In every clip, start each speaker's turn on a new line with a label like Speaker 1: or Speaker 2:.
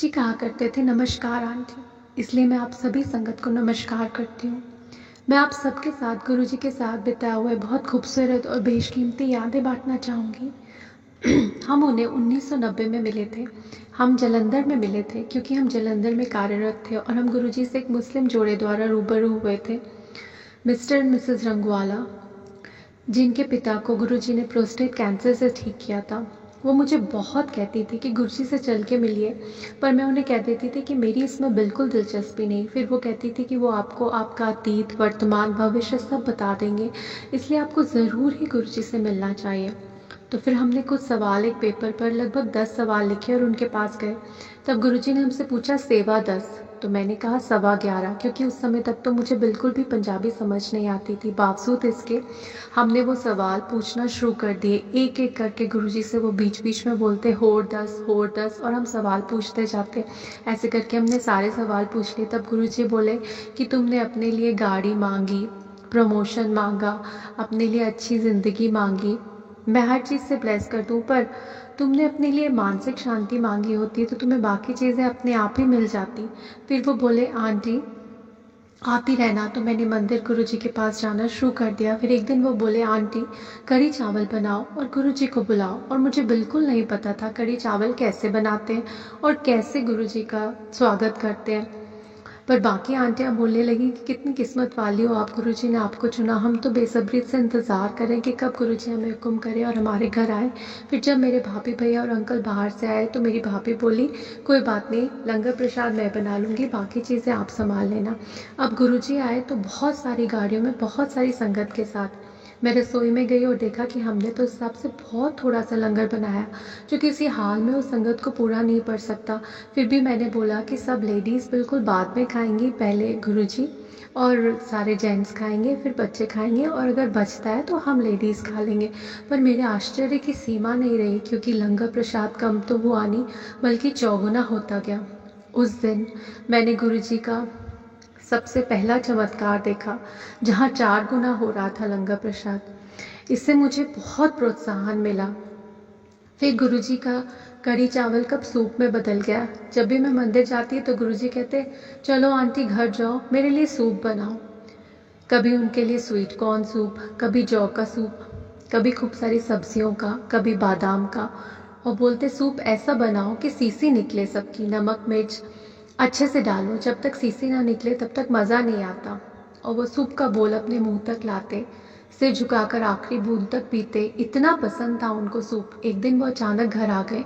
Speaker 1: गुरुजी कहा करते थे नमस्कार आंटी। इसलिए मैं आप सभी संगत को नमस्कार करती हूँ। मैं आप सबके साथ गुरुजी के साथ बिताए हुए बहुत खूबसूरत और बेशकीमती यादें बांटना चाहूँगी। हम उन्हें 1990 में मिले थे। हम जालंधर में मिले थे क्योंकि हम जालंधर में कार्यरत थे और हम गुरुजी से एक मुस्लिम जोड़े द्वारा रूबरू हुए थे, मिस्टर एंड मिसेस रंगवाला, जिनके पिता को गुरुजी ने प्रोस्टेट कैंसर से ठीक किया था। वो मुझे बहुत कहती थी कि गुरुजी से चल के मिलिए, पर मैं उन्हें कह देती थी कि मेरी इसमें बिल्कुल दिलचस्पी नहीं। फिर वो कहती थी कि वो आपको आपका अतीत, वर्तमान, भविष्य सब बता देंगे, इसलिए आपको ज़रूर ही गुरुजी से मिलना चाहिए। तो फिर हमने कुछ सवाल एक पेपर पर लगभग 10 सवाल लिखे और उनके पास गए। तब गुरुजी ने हमसे पूछा सेवा 10, तो मैंने कहा 11.25, क्योंकि उस समय तक तो मुझे बिल्कुल भी पंजाबी समझ नहीं आती थी। बावजूद इसके हमने वो सवाल पूछना शुरू कर दिए। एक एक करके गुरुजी से वो बीच बीच में बोलते होर 10 होर 10, और हम सवाल पूछते जाते। ऐसे करके हमने सारे सवाल पूछ लिए। तब गुरुजी बोले कि तुमने अपने लिए गाड़ी मांगी, प्रमोशन मांगा, अपने लिए अच्छी ज़िंदगी मांगी, मैं हर चीज़ से ब्लेस कर दूँ, पर तुमने अपने लिए मानसिक शांति मांगी होती तो तुम्हें बाकी चीज़ें अपने आप ही मिल जाती। फिर वो बोले आंटी आती रहना। तो मैंने मंदिर गुरुजी के पास जाना शुरू कर दिया। फिर एक दिन वो बोले आंटी कढ़ी चावल बनाओ और गुरुजी को बुलाओ, और मुझे बिल्कुल नहीं पता था कढ़ी चावल कैसे बनाते हैं और कैसे गुरुजी का स्वागत करते हैं। पर बाकी आंटियाँ बोलने लगी कि कितनी किस्मत वाली हो आप, गुरुजी ने आपको चुना। हम तो बेसब्री से इंतज़ार करें कि कब गुरुजी हमें हुक्म करें और हमारे घर आए। फिर जब मेरे भाभी भैया और अंकल बाहर से आए तो मेरी भाभी बोली कोई बात नहीं, लंगर प्रसाद मैं बना लूँगी, बाकी चीज़ें आप संभाल लेना। अब गुरुजी आए तो बहुत सारी गाड़ियों में बहुत सारी संगत के साथ मैं रसोई में गई और देखा कि हमने तो उस हिसाब से बहुत थोड़ा सा लंगर बनाया जो किसी हाल में उस संगत को पूरा नहीं पड़ सकता। फिर भी मैंने बोला कि सब लेडीज़ बिल्कुल बाद में खाएंगी, पहले गुरुजी और सारे जेंट्स खाएंगे, फिर बच्चे खाएंगे, और अगर बचता है तो हम लेडीज़ खा लेंगे। पर मेरे आश्चर्य की सीमा नहीं रही, क्योंकि लंगर प्रसाद कम तो हुआ नहीं बल्कि चौगुना होता गया। उस दिन मैंने गुरुजी का सबसे पहला चमत्कार देखा, जहाँ 4 गुना हो रहा था लंगर प्रसाद। इससे मुझे बहुत प्रोत्साहन मिला। फिर गुरुजी का कढ़ी चावल कब सूप में बदल गया। जब भी मैं मंदिर जाती तो गुरुजी कहते चलो आंटी घर जाओ, मेरे लिए सूप बनाओ। कभी उनके लिए स्वीट कॉर्न सूप, कभी जौ का सूप, कभी खूब सारी सब्जियों का, कभी बादाम का, और बोलते सूप ऐसा बनाओ कि सीसी निकले सबकी, नमक मिर्च अच्छे से डालो, जब तक सीसी ना निकले तब तक मज़ा नहीं आता। और वो सूप का बोल अपने मुंह तक लाते, सिर झुकाकर आखिरी बूंद तक पीते। इतना पसंद था उनको सूप। एक दिन वो अचानक घर आ गए।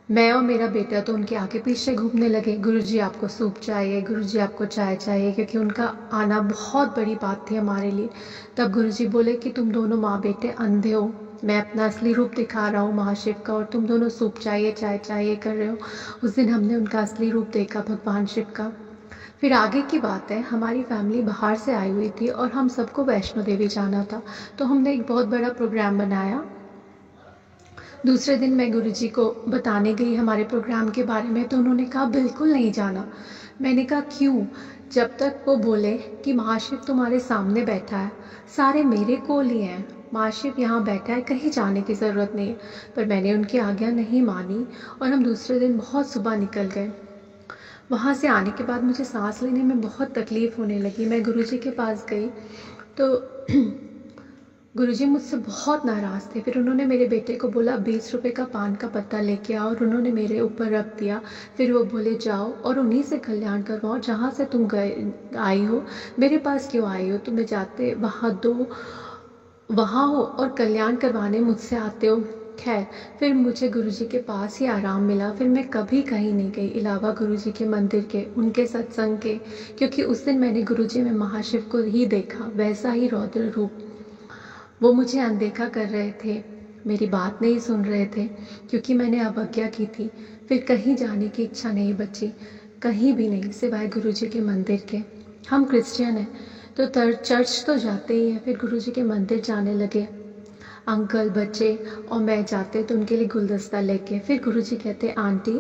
Speaker 1: मैं और मेरा बेटा तो उनके आगे पीछे घूमने लगे, गुरुजी आपको सूप चाहिए, गुरुजी आपको चाय चाहिए, क्योंकि उनका आना बहुत बड़ी बात थी हमारे लिए। तब गुरुजी बोले कि तुम दोनों माँ बेटे अंधे हो, मैं अपना असली रूप दिखा रहा हूँ महाशिव का, और तुम दोनों सूप चाहिए चाय चाहिए कर रहे हो। उस दिन हमने उनका असली रूप देखा, भगवान शिव का। फिर आगे की बात है, हमारी फैमिली बाहर से आई हुई थी और हम सबको वैष्णो देवी जाना था, तो हमने एक बहुत बड़ा प्रोग्राम बनाया। दूसरे दिन मैं गुरुजी को बताने गई हमारे प्रोग्राम के बारे में, तो उन्होंने कहा बिल्कुल नहीं जाना। मैंने कहा क्यों? जब तक वो बोले कि महाशिव तुम्हारे सामने बैठा है, सारे मेरे कोल ही हैं, महाशिव यहाँ बैठा है, कहीं जाने की ज़रूरत नहीं है। पर मैंने उनकी आज्ञा नहीं मानी और हम दूसरे दिन बहुत सुबह निकल गए। वहाँ से आने के बाद मुझे सांस लेने में बहुत तकलीफ़ होने लगी। मैं गुरुजी के पास गई तो गुरुजी मुझसे बहुत नाराज़ थे। फिर उन्होंने मेरे बेटे को बोला 20 रुपए का पान का पत्ता लेके आओ, और उन्होंने मेरे ऊपर रख दिया। फिर वो बोले जाओ और उन्हीं से कल्याण करवाओ जहाँ से तुम गए आई हो, मेरे पास क्यों आई हो? तुम्हें जाते वहाँ दो, वहाँ हो और कल्याण करवाने मुझसे आते हो। खैर, फिर मुझे गुरुजी के पास ही आराम मिला। फिर मैं कभी कहीं नहीं गई अलावा गुरुजी के मंदिर के, उनके सत्संग के, क्योंकि उस दिन मैंने गुरुजी में महाशिव को ही देखा, वैसा ही रौद्र रूप। वो मुझे अनदेखा कर रहे थे, मेरी बात नहीं सुन रहे थे, क्योंकि मैंने अवज्ञा की थी। फिर कहीं जाने की इच्छा नहीं बची, कहीं भी नहीं, सिवाय गुरुजी के मंदिर के। हम क्रिश्चियन हैं तो चर्च तो जाते ही हैं। फिर गुरुजी के मंदिर जाने लगे, अंकल बच्चे और मैं जाते तो उनके लिए गुलदस्ता लेके। फिर गुरुजी कहते आंटी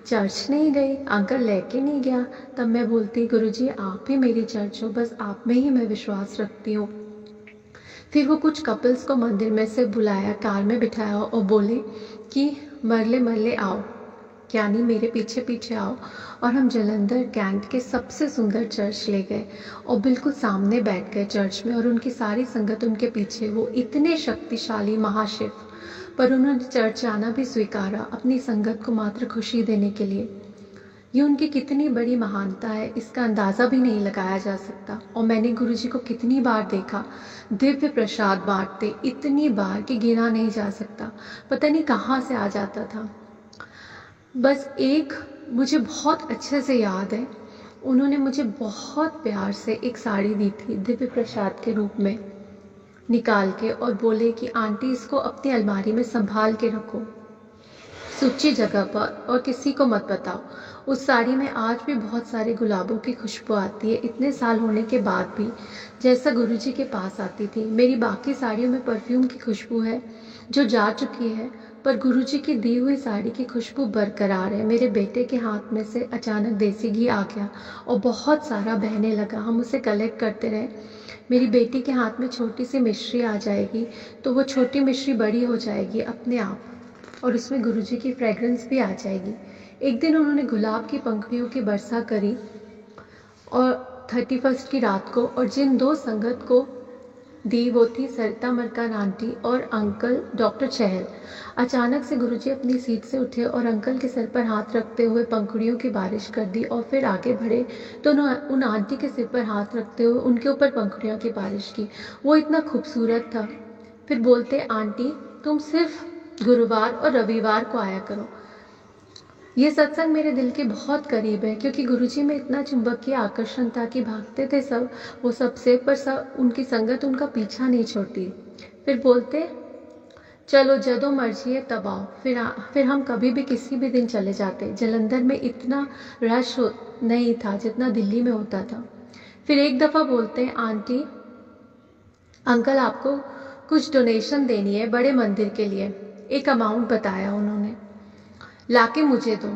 Speaker 1: चर्च नहीं गई, अंकल लेके नहीं गया। तब मैं बोलती गुरुजी आप ही मेरी चर्च हो, बस आप में ही मैं विश्वास रखती हूँ। फिर वो कुछ कपल्स को मंदिर में से बुलाया, कार में बिठाया और बोले कि मरले मरले आओ, यानी मेरे पीछे पीछे आओ। और हम जालंधर कैंट के सबसे सुंदर चर्च ले गए और बिल्कुल सामने बैठ गए चर्च में, और उनकी सारी संगत उनके पीछे। वो इतने शक्तिशाली महाशिव, पर उन्होंने चर्च आना भी स्वीकारा अपनी संगत को मात्र खुशी देने के लिए। ये उनकी कितनी बड़ी महानता है, इसका अंदाज़ा भी नहीं लगाया जा सकता। और मैंने गुरुजी को कितनी बार देखा दिव्य प्रसाद बांटते, इतनी बार कि गिना नहीं जा सकता। पता नहीं कहाँ से आ जाता था। बस एक मुझे बहुत अच्छे से याद है, उन्होंने मुझे बहुत प्यार से एक साड़ी दी थी दिव्य प्रसाद के रूप में निकाल के, और बोले कि आंटी इसको अपनी अलमारी में संभाल के रखो सुच्ची जगह पर, और किसी को मत बताओ। उस साड़ी में आज भी बहुत सारे गुलाबों की खुशबू आती है, इतने साल होने के बाद भी, जैसा गुरुजी के पास आती थी। मेरी बाकी साड़ियों में परफ्यूम की खुशबू है जो जा चुकी है, पर गुरुजी की दी हुई साड़ी की खुशबू बरकरार है। मेरे बेटे के हाथ में से अचानक देसी घी आ गया और बहुत सारा बहने लगा। हम उसे कलेक्ट करते रहे। मेरी बेटी के हाथ में छोटी सी मिश्री आ जाएगी तो वो छोटी मिश्री बड़ी हो जाएगी अपने आप, और उसमें गुरुजी की फ्रेग्रेंस भी आ जाएगी। एक दिन उन्होंने गुलाब की पंखुड़ियों की वर्षा करी और 31 की रात को, और जिन दो संगत को दी वो थी सरिता मरकान आंटी और अंकल डॉक्टर चहल। अचानक से गुरुजी अपनी सीट से उठे और अंकल के सर पर हाथ रखते हुए पंखुड़ियों की बारिश कर दी, और फिर आगे बढ़े तो उन आंटी के सिर पर हाथ रखते हुए उनके ऊपर पंखुड़ियों की बारिश की। वो इतना खूबसूरत था। फिर बोलते, आंटी तुम सिर्फ गुरुवार और रविवार को आया करो। ये सत्संग मेरे दिल के बहुत करीब है, क्योंकि गुरुजी में इतना चुंबकीय आकर्षण था कि भागते थे सब वो सबसे, पर सब उनकी संगत उनका पीछा नहीं छोड़ती। फिर बोलते, चलो जदों मर्जी है तब आओ। फिर हम कभी भी किसी भी दिन चले जाते। जालंधर में इतना रश नहीं था जितना दिल्ली में होता था। फिर एक दफ़ा बोलते, आंटी अंकल आपको कुछ डोनेशन देनी है बड़े मंदिर के लिए। एक अमाउंट बताया उन्होंने, लाके मुझे दो।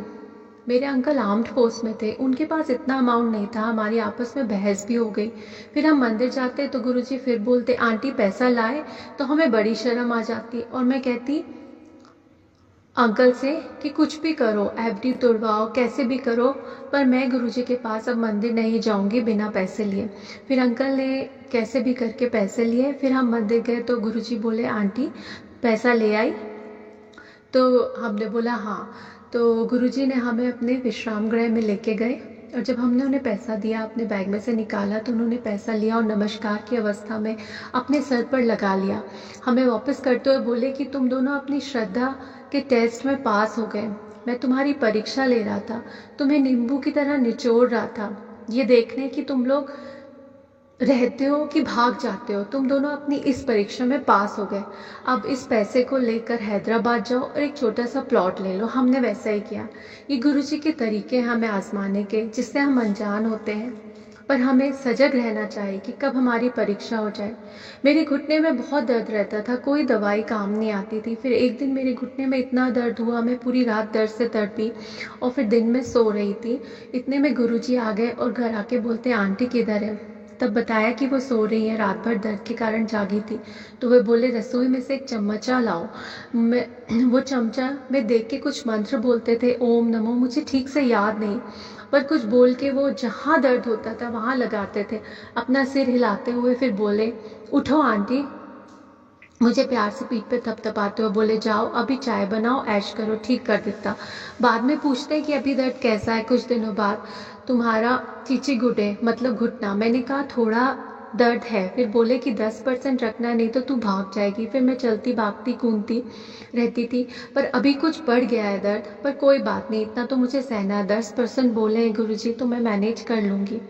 Speaker 1: मेरे अंकल आर्म्ड फोर्स में थे, उनके पास इतना अमाउंट नहीं था। हमारी आपस में बहस भी हो गई। फिर हम मंदिर जाते तो गुरुजी फिर बोलते, आंटी पैसा लाए, तो हमें बड़ी शर्म आ जाती, और मैं कहती अंकल से कि कुछ भी करो, एफडी तोड़वाओ, कैसे भी करो, पर मैं गुरुजी के पास अब मंदिर नहीं जाऊंगी बिना पैसे लिए। फिर अंकल ने कैसे भी करके पैसे लिए। फिर हम मंदिर गए तो गुरुजी बोले, आंटी पैसा ले आई? तो हमने बोला हाँ। तो गुरुजी ने हमें अपने विश्राम गृह में लेके गए, और जब हमने उन्हें पैसा दिया, अपने बैग में से निकाला, तो उन्होंने पैसा लिया और नमस्कार की अवस्था में अपने सर पर लगा लिया। हमें वापस करते हुए बोले कि तुम दोनों अपनी श्रद्धा के टेस्ट में पास हो गए। मैं तुम्हारी परीक्षा ले रहा था, तुम्हें नींबू की तरह निचोड़ रहा था, ये देखने कि तुम लोग रहते हो कि भाग जाते हो। तुम दोनों अपनी इस परीक्षा में पास हो गए। अब इस पैसे को लेकर हैदराबाद जाओ और एक छोटा सा प्लॉट ले लो। हमने वैसा ही किया। ये गुरुजी के तरीके हैं हमें आजमाने के, जिससे हम अनजान होते हैं, पर हमें सजग रहना चाहिए कि कब हमारी परीक्षा हो जाए। मेरे घुटने में बहुत दर्द रहता था, कोई दवाई काम नहीं आती थी। फिर एक दिन मेरे घुटने में इतना दर्द हुआ, मैं पूरी रात दर्द से तड़पी और फिर दिन में सो रही थी। इतने में गुरुजी आ गए और घर आके बोलते, आंटी किधर है? तब बताया कि वो सो रही है, रात भर दर्द के कारण जागी थी। तो वे बोले, रसोई में से एक चम्मचा लाओ। मैं वो चमचा में देख के कुछ मंत्र बोलते थे, ओम नमो, मुझे ठीक से याद नहीं, पर कुछ बोल के वो जहाँ दर्द होता था वहाँ लगाते थे, अपना सिर हिलाते हुए। फिर बोले, उठो आंटी। मुझे प्यार से पीठ पे थपथपाते हुए बोले, जाओ अभी चाय बनाओ, ऐश करो, ठीक कर देता। बाद में पूछते हैं कि अभी दर्द कैसा है। कुछ दिनों बाद, तुम्हारा चीची गुडे मतलब घुटना। मैंने कहा थोड़ा दर्द है। फिर बोले कि 10% रखना, नहीं तो तू भाग जाएगी। फिर मैं चलती भागती कूदती रहती थी, पर अभी कुछ बढ़ गया है दर्द, पर कोई बात नहीं, इतना तो मुझे सहना है। 10% बोले हैं गुरुजी, तो मैं मैनेज कर लूँगी।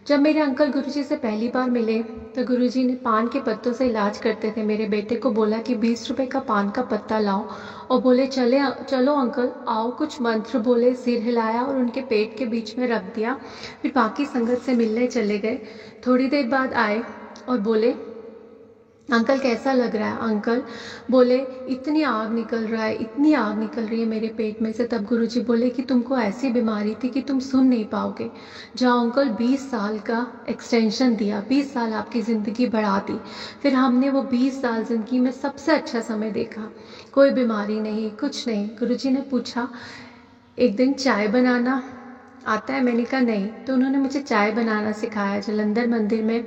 Speaker 1: जब मेरे अंकल गुरुजी से पहली बार मिले तो गुरुजी ने पान के पत्तों से इलाज करते थे। मेरे बेटे को बोला कि 20 रुपए का पान का पत्ता लाओ, और बोले चलो अंकल आओ। कुछ मंत्र बोले, सिर हिलाया और उनके पेट के बीच में रख दिया। फिर बाकी संगत से मिलने चले गए। थोड़ी देर बाद आए और बोले, अंकल कैसा लग रहा है? अंकल बोले, इतनी आग निकल रहा है, इतनी आग निकल रही है मेरे पेट में से। तब गुरुजी बोले कि तुमको ऐसी बीमारी थी कि तुम सुन नहीं पाओगे। जाओ अंकल, 20 साल का एक्सटेंशन दिया, 20 साल आपकी ज़िंदगी बढ़ा दी। फिर हमने वो 20 साल ज़िंदगी में सबसे अच्छा समय देखा, कोई बीमारी नहीं, कुछ नहीं। गुरुजी ने पूछा, एक दिन चाय बनाना आता है? मैंने कहा नहीं। तो उन्होंने मुझे चाय बनाना सिखाया जालंधर मंदिर में।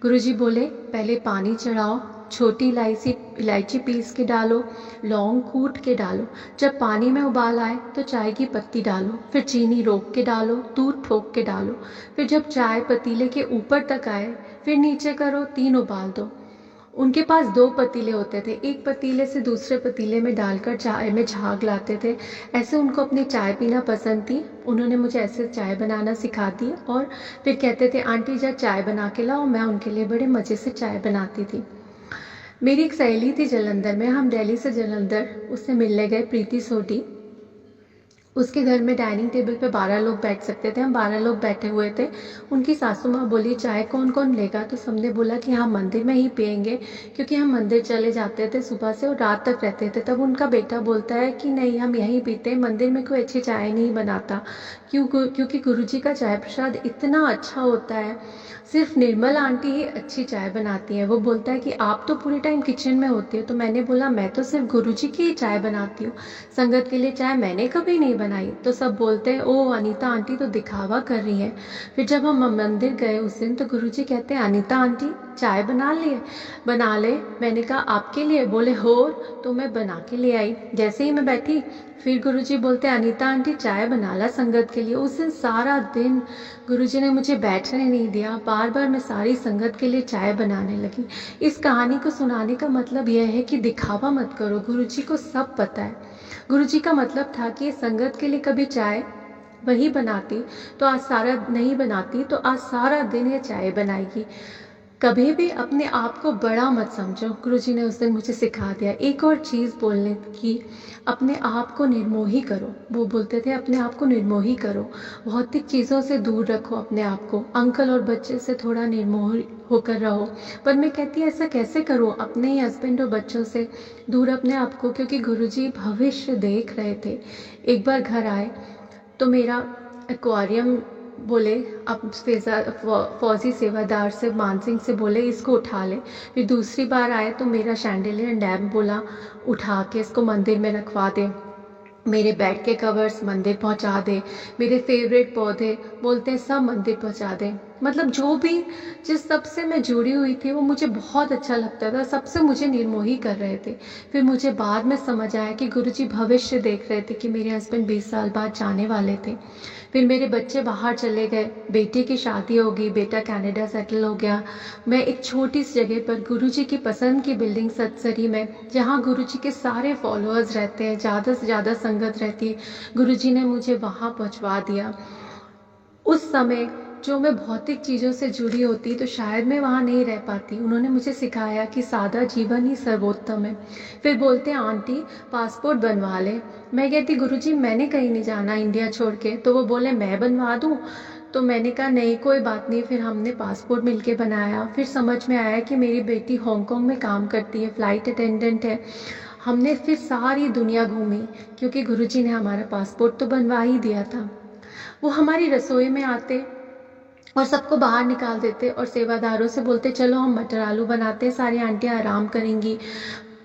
Speaker 1: गुरुजी बोले पहले पानी चढ़ाओ, छोटी इलायची इलायची पीस के डालो, लौंग कूट के डालो। जब पानी में उबाल आए तो चाय की पत्ती डालो, फिर चीनी रोक के डालो, दूध ठोक के डालो। फिर जब चाय पतीले के ऊपर तक आए फिर नीचे करो, 3 उबाल दो। उनके पास 2 पतीले होते थे, एक पतीले से दूसरे पतीले में डालकर चाय में झाग लाते थे। ऐसे उनको अपनी चाय पीना पसंद थी। उन्होंने मुझे ऐसे चाय बनाना सिखा दी और फिर कहते थे आंटी जा चाय बना के लाओ। मैं उनके लिए बड़े मज़े से चाय बनाती थी। मेरी एक सहेली थी जालंधर में, हम दिल्ली से जालंधर उससे मिलने गए, प्रीति सोडी। उसके घर में डाइनिंग टेबल पे 12 लोग बैठ सकते थे, हम 12 लोग बैठे हुए थे। उनकी सासू माँ बोली चाय कौन कौन लेगा, तो सबने बोला कि हम मंदिर में ही पियेंगे, क्योंकि हम मंदिर चले जाते थे सुबह से और रात तक रहते थे। तब उनका बेटा बोलता है कि नहीं हम यहीं पीते हैं, मंदिर में कोई अच्छी चाय नहीं बनाता। क्योंकि गुरुजी का चाय प्रसाद इतना अच्छा होता है, सिर्फ निर्मल आंटी ही अच्छी चाय बनाती है। वो बोलता है कि आप तो पूरे टाइम किचन में होती हो। तो मैंने बोला मैं तो सिर्फ गुरुजी की ही चाय बनाती हूँ, संगत के लिए चाय मैंने कभी नहीं बनाई। तो सब बोलते हैं ओ अनीता आंटी तो दिखावा कर रही है। फिर जब हम मंदिर गए उस दिन तो गुरुजी कहते हैं अनीता आंटी चाय बना लिए, बना ले। मैंने कहा आपके लिए? बोले हो। तो मैं बना के ले आई। जैसे ही मैं बैठी फिर गुरुजी बोलते अनीता आंटी चाय बना ला संगत के लिए। उस दिन सारा दिन गुरुजी ने मुझे बैठने नहीं दिया, बार बार मैं सारी संगत के लिए चाय बनाने लगी। इस कहानी को सुनाने का मतलब यह है कि दिखावा मत करो, गुरुजी को सब पता है। गुरुजी का मतलब था कि संगत के लिए कभी चाय वही बनाती तो आज सारा नहीं बनाती तो आज सारा दिन ये चाय बनाएगी। कभी भी अपने आप को बड़ा मत समझो, गुरुजी ने उस दिन मुझे सिखा दिया। एक और चीज़ बोलने की, अपने आप को निर्मोही करो। वो बोलते थे अपने आप को निर्मोही करो, भौतिक चीज़ों से दूर रखो अपने आप को। अंकल और बच्चे से थोड़ा निर्मोही होकर रहो। पर मैं कहती ऐसा कैसे करूँ, अपने ही हस्बैंड और बच्चों से दूर अपने आप को, क्योंकि गुरुजी भविष्य देख रहे थे। एक बार घर आए तो मेरा एक्वेरियम बोले अब फौजी सेवादार से मान सिंह से बोले इसको उठा ले। फिर दूसरी बार आए तो मेरा शैंडिलियर डैम बोला उठा के इसको मंदिर में रखवा दे। मेरे बेड के कवर्स मंदिर पहुंचा दे, मेरे फेवरेट पौधे बोलते हैं सब मंदिर पहुंचा दे। मतलब जो भी जिस सबसे मैं जुड़ी हुई थी वो मुझे बहुत अच्छा लगता था, सबसे मुझे निर्मोही कर रहे थे। फिर मुझे बाद में समझ आया कि गुरुजी भविष्य देख रहे थे कि मेरे हस्बैंड 20 साल बाद जाने वाले थे। फिर मेरे बच्चे बाहर चले गए, बेटे की शादी हो गई, बेटा कनाडा सेटल हो गया। मैं एक छोटी सी जगह पर गुरुजी की पसंद की बिल्डिंग सत्सरी में, जहाँ गुरुजी के सारे फॉलोअर्स रहते हैं, ज़्यादा से ज़्यादा संगत रहती है, गुरुजी ने मुझे वहाँ पहुँचवा दिया। उस समय जो मैं भौतिक चीज़ों से जुड़ी होती तो शायद मैं वहाँ नहीं रह पाती। उन्होंने मुझे सिखाया कि सादा जीवन ही सर्वोत्तम है। फिर बोलते हैं आंटी पासपोर्ट बनवा ले। मैं कहती गुरुजी मैंने कहीं नहीं जाना इंडिया छोड़ के। तो वो बोले मैं बनवा दूँ। तो मैंने कहा नहीं कोई बात नहीं। फिर हमने पासपोर्ट मिलके बनाया। फिर समझ में आया कि मेरी बेटी हांगकांग में काम करती है, फ़्लाइट अटेंडेंट है। हमने फिर सारी दुनिया घूमी क्योंकि गुरुजी ने हमारा पासपोर्ट तो बनवा ही दिया था। वो हमारी रसोई में आते और सबको बाहर निकाल देते और सेवादारों से बोलते चलो हम मटर आलू बनाते, सारी आंटियाँ आराम करेंगी,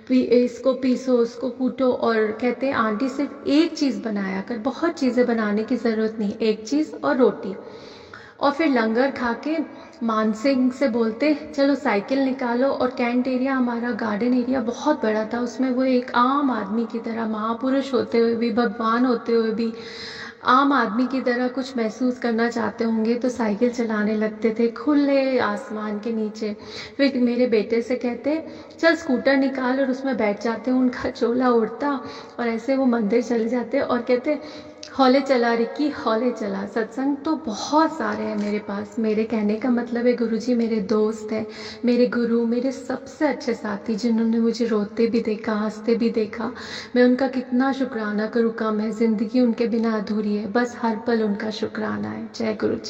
Speaker 1: इसको पीसो उसको कूटो। और कहते हैं आंटी सिर्फ एक चीज़ बनाया कर, बहुत चीज़ें बनाने की ज़रूरत नहीं, एक चीज़ और रोटी। और फिर लंगर खा के मानसिंह से बोलते चलो साइकिल निकालो। और कैंट एरिया हमारा गार्डन एरिया बहुत बड़ा था, उसमें वो एक आम आदमी की तरह, महापुरुष होते हुए भी, भगवान होते हुए भी आम आदमी की तरह कुछ महसूस करना चाहते होंगे तो साइकिल चलाने लगते थे खुले आसमान के नीचे। फिर मेरे बेटे से कहते चल स्कूटर निकाल और उसमें बैठ जाते, उनका चोला उड़ता और ऐसे वो मंदिर चले जाते और कहते हौले चला रिक्की हौले चला। सत्संग तो बहुत सारे हैं मेरे पास। मेरे कहने का मतलब है गुरुजी मेरे दोस्त हैं, मेरे गुरु, मेरे सबसे अच्छे साथी, जिन्होंने मुझे रोते भी देखा, हंसते भी देखा। मैं उनका कितना शुक्राना करूँ कम है, ज़िंदगी उनके बिना अधूरी है, बस हर पल उनका शुक्राना है। जय गुरु जी।